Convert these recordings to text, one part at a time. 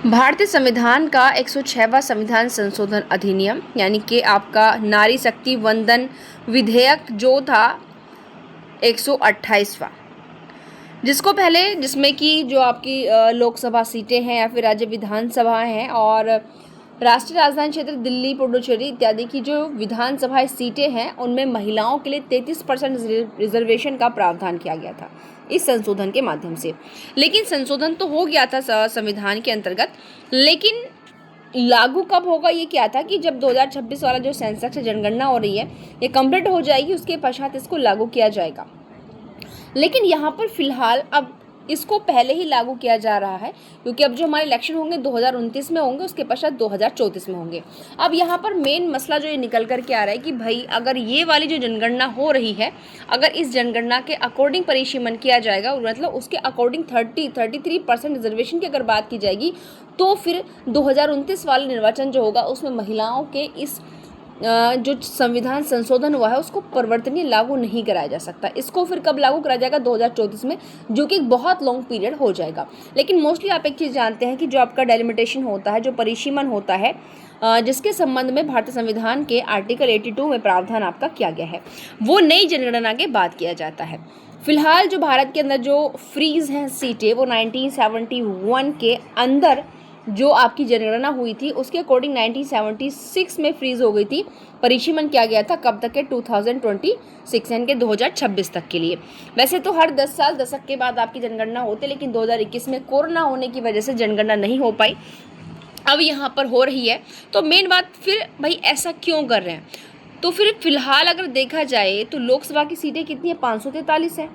भारतीय संविधान का 106वां संविधान संशोधन अधिनियम यानी कि आपका नारी शक्ति वंदन विधेयक जो था 128वां, जिसमें कि जो आपकी लोकसभा सीटें हैं या फिर राज्य विधानसभा हैं और राष्ट्रीय राजधानी क्षेत्र दिल्ली, पुडुचेरी इत्यादि की जो विधानसभा सीटें हैं उनमें महिलाओं के लिए 33% रिजर्वेशन का प्रावधान किया गया था इस संशोधन के माध्यम से। लेकिन संशोधन तो हो गया था संविधान के अंतर्गत, लेकिन लागू कब होगा ये क्या था कि जब 2026 वाला जो सेंसस जनगणना हो रही है ये कंप्लीट हो जाएगी, उसके पश्चात इसको लागू किया जाएगा। लेकिन यहाँ पर फिलहाल अब इसको पहले ही लागू किया जा रहा है क्योंकि अब जो हमारे इलेक्शन होंगे 2029 में होंगे, उसके पश्चात 2034 में होंगे। अब यहाँ पर मेन मसला जो ये निकल कर के आ रहा है कि भाई अगर ये वाली जो जनगणना हो रही है, अगर इस जनगणना के अकॉर्डिंग परिसीमन किया जाएगा, मतलब उसके अकॉर्डिंग 33% रिजर्वेशन की अगर बात की जाएगी, तो फिर 2029 वाले निर्वाचन जो होगा उसमें महिलाओं के इस जो संविधान संशोधन हुआ है उसको परिवर्तनीय लागू नहीं कराया जा सकता। इसको फिर कब लागू कराया जाएगा? 2034 में, जो कि एक बहुत लॉन्ग पीरियड हो जाएगा। लेकिन मोस्टली आप एक चीज़ जानते हैं कि जो आपका डेलिमिटेशन होता है, जो परिसीमन होता है, जिसके संबंध में भारतीय संविधान के आर्टिकल 82 में प्रावधान आपका किया गया है, वो नई जनगणना के बाद किया जाता है। फिलहाल जो भारत के अंदर जो फ्रीज हैं सीटें, वो 1971 के अंदर जो आपकी जनगणना हुई थी उसके अकॉर्डिंग 1976 में फ्रीज हो गई थी। परिसीमन किया गया था कब तक के? 2026 यानी कि 2026 तक के लिए। वैसे तो हर 10 साल दशक के बाद आपकी जनगणना होती, लेकिन 2021 में कोरोना होने की वजह से जनगणना नहीं हो पाई, अब यहाँ पर हो रही है। तो मेन बात फिर भाई ऐसा क्यों कर रहे हैं? तो फिर फिलहाल अगर देखा जाए तो लोकसभा की सीटें कितनी है? 543 है।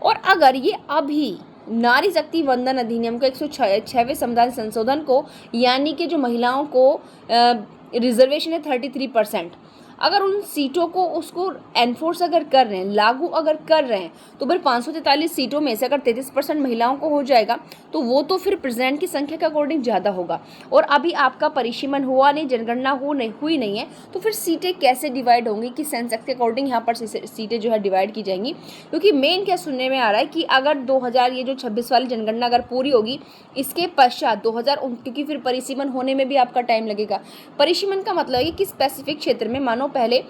और अगर ये अभी नारी शक्ति वंदन अधिनियम को 106वें संविधान संशोधन को, यानी कि जो महिलाओं को रिजर्वेशन है 33%, अगर उन सीटों को उसको एनफोर्स अगर कर रहे हैं, लागू अगर कर रहे हैं, तो फिर 543 सीटों में से अगर 33% महिलाओं को हो जाएगा तो वो तो फिर प्रेसिडेंट की संख्या के अकॉर्डिंग ज़्यादा होगा। और अभी आपका परिसीमन हुआ नहीं, जनगणना हुई नहीं है, तो फिर सीटें कैसे डिवाइड होंगी कि सेंसेक्स के अकॉर्डिंग यहाँ पर सीटें जो है डिवाइड की जाएंगी? क्योंकि मेन क्या सुनने में आ रहा है कि अगर 2000 ये जो 26 वाली जनगणना अगर पूरी होगी, इसके पश्चात 2000, क्योंकि फिर परिसीमन होने में भी आपका टाइम लगेगा। परिसीमन का मतलब है कि स्पेसिफिक क्षेत्र में, मानो पहले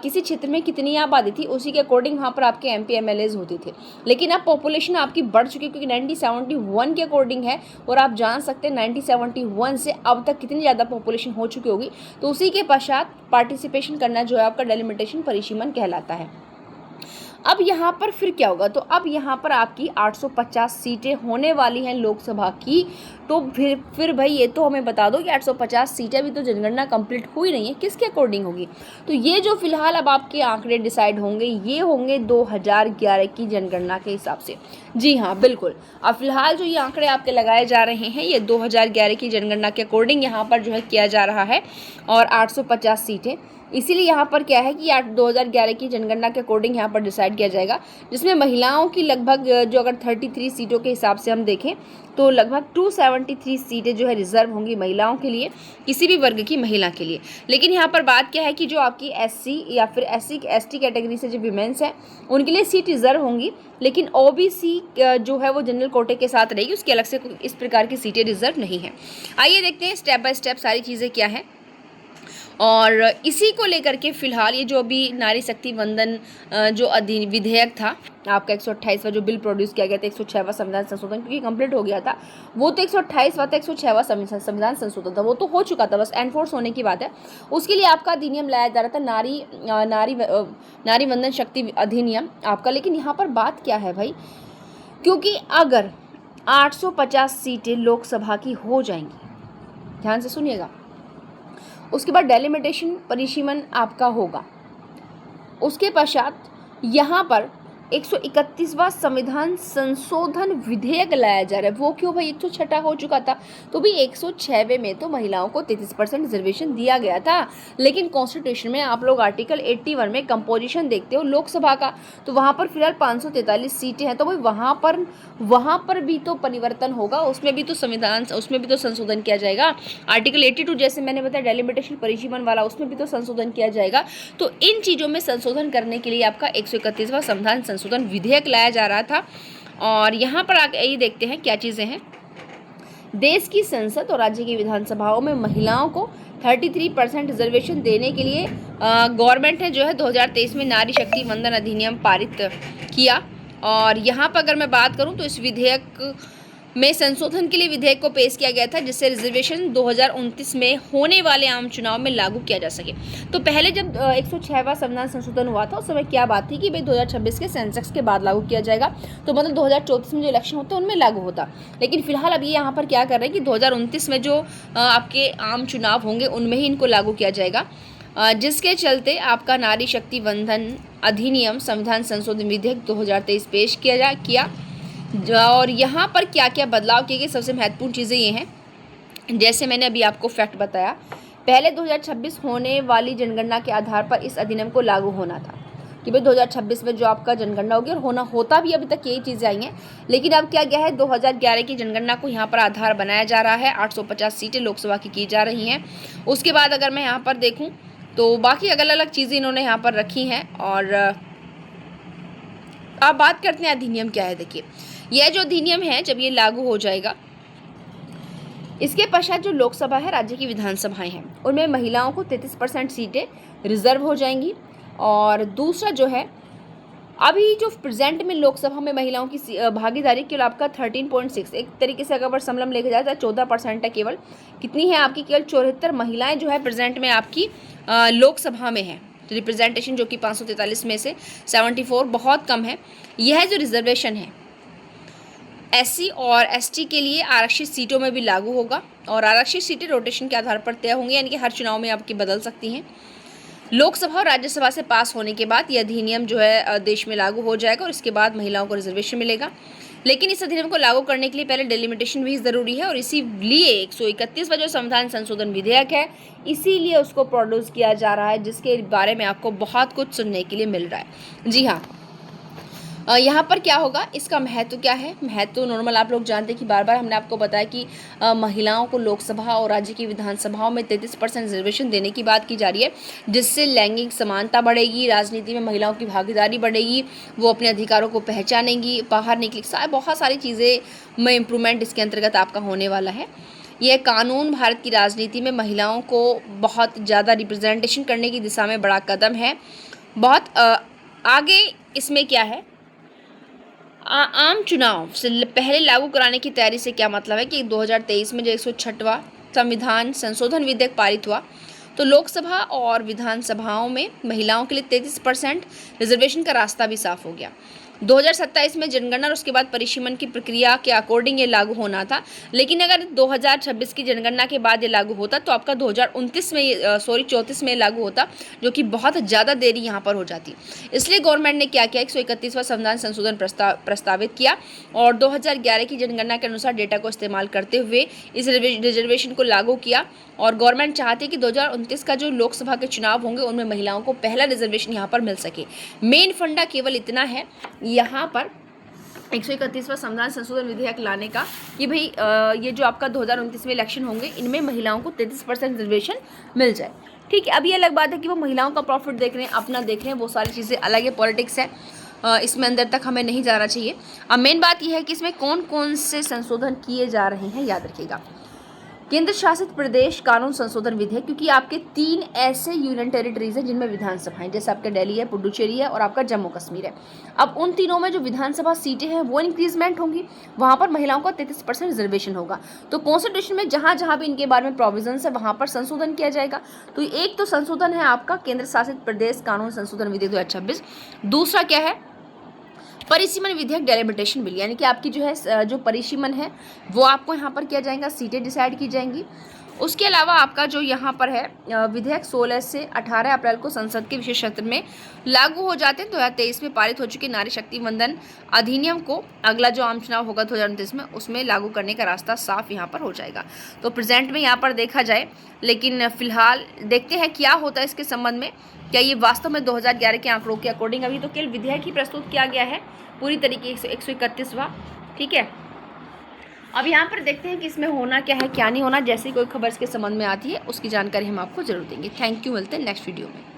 किसी क्षेत्र में कितनी आबादी थी उसी के अकॉर्डिंग वहाँ पर आपके MP MLAs होते थे, लेकिन अब पॉपुलेशन आपकी बढ़ चुकी है क्योंकि 1971 के अकॉर्डिंग है। और आप जान सकते हैं 1971 से अब तक कितनी ज़्यादा पॉपुलेशन हो चुकी होगी, तो उसी के पश्चात पार्टिसिपेशन करना जो है आपका डेलिमिटेशन परिसीमन कहलाता है। अब यहाँ पर फिर क्या होगा? तो अब यहाँ पर आपकी 850 सीटें होने वाली हैं लोकसभा की। तो फिर भाई ये तो हमें बता दो कि 850 सीटें अभी तो जनगणना कंप्लीट हुई नहीं है, किसके अकॉर्डिंग होगी? तो ये जो फिलहाल अब आपके आंकड़े डिसाइड होंगे, ये होंगे 2011 की जनगणना के हिसाब से। जी हाँ, बिल्कुल। अब फिलहाल जो ये आंकड़े आपके लगाए जा रहे हैं, ये 2011 की जनगणना के अकॉर्डिंग यहाँ पर जो है किया जा रहा है, और 850 सीटें। इसीलिए यहाँ पर क्या है कि 2011 की जनगणना के अकॉर्डिंग यहाँ पर डिसाइड किया जाएगा, जिसमें महिलाओं की लगभग जो अगर 33 सीटों के हिसाब से हम देखें तो लगभग 273 सीटें जो है रिजर्व होंगी महिलाओं के लिए, किसी भी वर्ग की महिला के लिए। लेकिन यहाँ पर बात क्या है कि जो आपकी SC या फिर SC ST कैटेगरी से जो विमेंस हैं उनके लिए सीट रिजर्व होंगी, लेकिन OBC जो है वो जनरल कोटे के साथ रहेगी, उसके अलग से इस प्रकार की सीटें रिजर्व नहीं है। आइए देखते हैं स्टेप बाय स्टेप सारी चीज़ें क्या हैं। और इसी को लेकर के फिलहाल ये जो अभी नारी शक्ति वंदन जो विधेयक था आपका 128वां जो बिल प्रोड्यूस किया गया था, 106वां संविधान संशोधन क्योंकि कंप्लीट हो गया था, वो तो 128वां था, 106वां संविधान संशोधन था, वो तो हो चुका था, बस एनफोर्स होने की बात है। उसके लिए आपका अधिनियम लाया जा रहा था, नारी वंदन शक्ति अधिनियम आपका। लेकिन यहाँ पर बात क्या है भाई, क्योंकि अगर 850 सीटें लोकसभा की हो जाएंगी, ध्यान से सुनिएगा, उसके बाद डेलिमिटेशन परिसीमन आपका होगा, उसके पश्चात यहाँ पर 131वां संविधान संशोधन विधेयक लाया जा रहा है। वो क्यों भाई? 106 हो चुका था, तो भी 106वें में तो महिलाओं को 33% रिजर्वेशन दिया गया था। लेकिन कॉन्स्टिट्यूशन में आप लोग आर्टिकल 81 में कंपोजिशन देखते हो लोकसभा का, तो वहाँ पर फिलहाल 543 सीटें हैं, तो भाई वहाँ पर भी तो परिवर्तन होगा, उसमें भी तो संशोधन किया जाएगा। आर्टिकल 82 जैसे मैंने बताया डेलिमिटेशन परिसीमन वाला, उसमें भी तो संशोधन किया जाएगा। तो इन चीज़ों में संशोधन करने के लिए आपका 131वां संविधान संशोधन विधेयक लाया जा रहा था। और यहाँ पर आगे ये देखते हैं क्या चीज़ें हैं। देश की संसद और राज्य की विधानसभाओं में महिलाओं को 33% रिजर्वेशन देने के लिए गवर्नमेंट ने जो है 2023 में नारी शक्ति वंदन अधिनियम पारित किया। और यहाँ पर अगर मैं बात करूँ तो इस विधेयक में संशोधन के लिए विधेयक को पेश किया गया था, जिससे रिजर्वेशन 2029 में होने वाले आम चुनाव में लागू किया जा सके। तो पहले जब 106वां संविधान संशोधन हुआ था उस समय क्या बात थी कि भाई 2026 के सेंसेक्स के बाद लागू किया जाएगा, तो मतलब 2034 में जो इलेक्शन होते हैं उनमें लागू होता। लेकिन फिलहाल अब ये यहाँ पर क्या कर रहे हैं कि 2029 में जो आपके आम चुनाव होंगे उनमें ही इनको लागू किया जाएगा, जिसके चलते आपका नारी शक्ति वंदन अधिनियम संविधान संशोधन विधेयक 2023 पेश किया। और यहाँ पर क्या क्या बदलाव किए गए, सबसे महत्वपूर्ण चीज़ें ये हैं, जैसे मैंने अभी आपको फैक्ट बताया, पहले 2026 होने वाली जनगणना के आधार पर इस अधिनियम को लागू होना था कि भाई 2026 में जो आपका जनगणना होगी, और होता भी अभी तक यही चीज़ें आई हैं। लेकिन अब क्या गया है, 2011 की जनगणना को यहाँ पर आधार बनाया जा रहा है। 850 सीटें लोकसभा की जा रही हैं। उसके बाद अगर मैं यहाँ पर देखूँ तो बाकी अलग अलग चीज़ें इन्होंने यहाँ पर रखी हैं। और आप बात करते हैं अधिनियम क्या है। देखिए, यह जो अधिनियम है जब ये लागू हो जाएगा, इसके पश्चात जो लोकसभा है, राज्य की विधानसभाएं हैं, उनमें महिलाओं को 33% सीटें रिजर्व हो जाएंगी। और दूसरा जो है, अभी जो प्रेजेंट में लोकसभा में महिलाओं की भागीदारी केवल आपका 13.6, एक तरीके से अगर समलम लेके जाए तो 14% है केवल। कितनी है आपकी? केवल 74 महिलाएं जो है प्रेजेंट में आपकी लोकसभा में है। रिप्रेजेंटेशन जो कि 543 में से 74 बहुत कम है। यह जो रिजर्वेशन है SC और ST के लिए आरक्षित सीटों में भी लागू होगा, और आरक्षित सीटें रोटेशन के आधार पर तय होंगी, यानी कि हर चुनाव में आपकी बदल सकती हैं। लोकसभा और राज्यसभा से पास होने के बाद यह अधिनियम जो है देश में लागू हो जाएगा, और इसके बाद महिलाओं को रिजर्वेशन मिलेगा। लेकिन इस अधिनियम को लागू करने के लिए पहले डिलिमिटेशन भी ज़रूरी है, और इसीलिए 131वां जो संविधान संशोधन विधेयक है, इसीलिए उसको प्रोड्यूस किया जा रहा है, जिसके बारे में आपको बहुत कुछ सुनने के लिए मिल रहा है। जी हाँ, यहाँ पर क्या होगा, इसका महत्व क्या है? महत्व नॉर्मल आप लोग जानते हैं कि बार बार हमने आपको बताया कि महिलाओं को लोकसभा और राज्य की विधानसभाओं में 33% रिजर्वेशन देने की बात की जा रही है, जिससे लैंगिक समानता बढ़ेगी, राजनीति में महिलाओं की भागीदारी बढ़ेगी, वो अपने अधिकारों को पहचानेंगी, बाहर निकलेगी, बहुत सारी चीज़ें में इम्प्रूवमेंट इसके अंतर्गत आपका होने वाला है। यह कानून भारत की राजनीति में महिलाओं को बहुत ज़्यादा रिप्रेजेंटेशन करने की दिशा में बड़ा कदम है। बहुत आगे इसमें क्या है, आम चुनाव से पहले लागू कराने की तैयारी से क्या मतलब है कि 2023 में जो 106वां संविधान संशोधन विधेयक पारित हुआ, तो लोकसभा और विधानसभाओं में महिलाओं के लिए 33% रिजर्वेशन का रास्ता भी साफ हो गया। 2027 में जनगणना और उसके बाद परिसीमन की प्रक्रिया के अकॉर्डिंग ये लागू होना था। लेकिन अगर 2026 की जनगणना के बाद ये लागू होता तो आपका 34 में लागू होता, जो कि बहुत ज़्यादा देरी यहाँ पर हो जाती। इसलिए गवर्नमेंट ने क्या किया, 131वां संविधान संशोधन प्रस्तावित किया, और 2011 की जनगणना के अनुसार डेटा को इस्तेमाल करते हुए इस रिजर्वेशन को लागू किया। और गवर्नमेंट चाहती है कि 2029 का जो लोकसभा के चुनाव होंगे उनमें महिलाओं को पहला रिजर्वेशन यहाँ पर मिल सके। मेन फंडा केवल इतना है यहाँ पर 131वां संविधान संशोधन विधेयक लाने का कि भाई ये जो आपका 2029 में इलेक्शन होंगे, इनमें महिलाओं को 33% रिजर्वेशन मिल जाए। ठीक है, अब ये अलग बात है कि वो महिलाओं का प्रॉफिट देख रहे हैं, अपना देख रहे हैं, वो सारी चीज़ें अलग है, पॉलिटिक्स है, इसमें अंदर तक हमें नहीं जाना चाहिए। अब मेन बात यह है कि इसमें कौन कौन से संशोधन किए जा रहे हैं, याद रखिएगा। केंद्र शासित प्रदेश कानून संशोधन विधेयक, क्योंकि आपके 3 ऐसे यूनियन टेरिटरीज हैं जिनमें विधानसभाएं, जैसे आपका दिल्ली है, पुडुचेरी है और आपका जम्मू कश्मीर है। अब उन तीनों में जो विधानसभा सीटें हैं वो इंक्रीजमेंट होंगी, वहां पर महिलाओं का 33% रिजर्वेशन होगा। तो कॉन्स्टिट्यूशन में जहां जहां भी इनके बारे में प्रोविजन है वहां पर संशोधन किया जाएगा। तो एक तो संशोधन है आपका केंद्र शासित प्रदेश कानून संशोधन विधेयक 2026। दूसरा क्या है, परिसीमन विधेयक डेलिमिटेशन बिल, यानी कि आपकी जो है जो परिसीमन है वो आपको यहाँ पर किया जाएगा, सीटें डिसाइड की जाएंगी। उसके अलावा आपका जो यहाँ पर है विधेयक 16 से 18 अप्रैल को संसद के विशेष सत्र में लागू हो जाते हैं। 2023 में पारित हो चुके नारी शक्ति वंदन अधिनियम को अगला जो आम चुनाव होगा 2029 में, उसमें लागू करने का रास्ता साफ यहाँ पर हो जाएगा। तो प्रेजेंट में यहाँ पर देखा जाए, लेकिन फिलहाल देखते हैं क्या होता है इसके संबंध में। क्या ये वास्तव में 2011 के आंकड़ों के अकॉर्डिंग, अभी तो केवल विधेयक ही प्रस्तुत किया गया है पूरी तरीके से 131वां, ठीक है। अब यहाँ पर देखते हैं कि इसमें होना क्या है क्या नहीं होना। जैसे कोई खबर इसके संबंध में आती है उसकी जानकारी हम आपको जरूर देंगे। थैंक यू, मिलते हैं नेक्स्ट वीडियो में।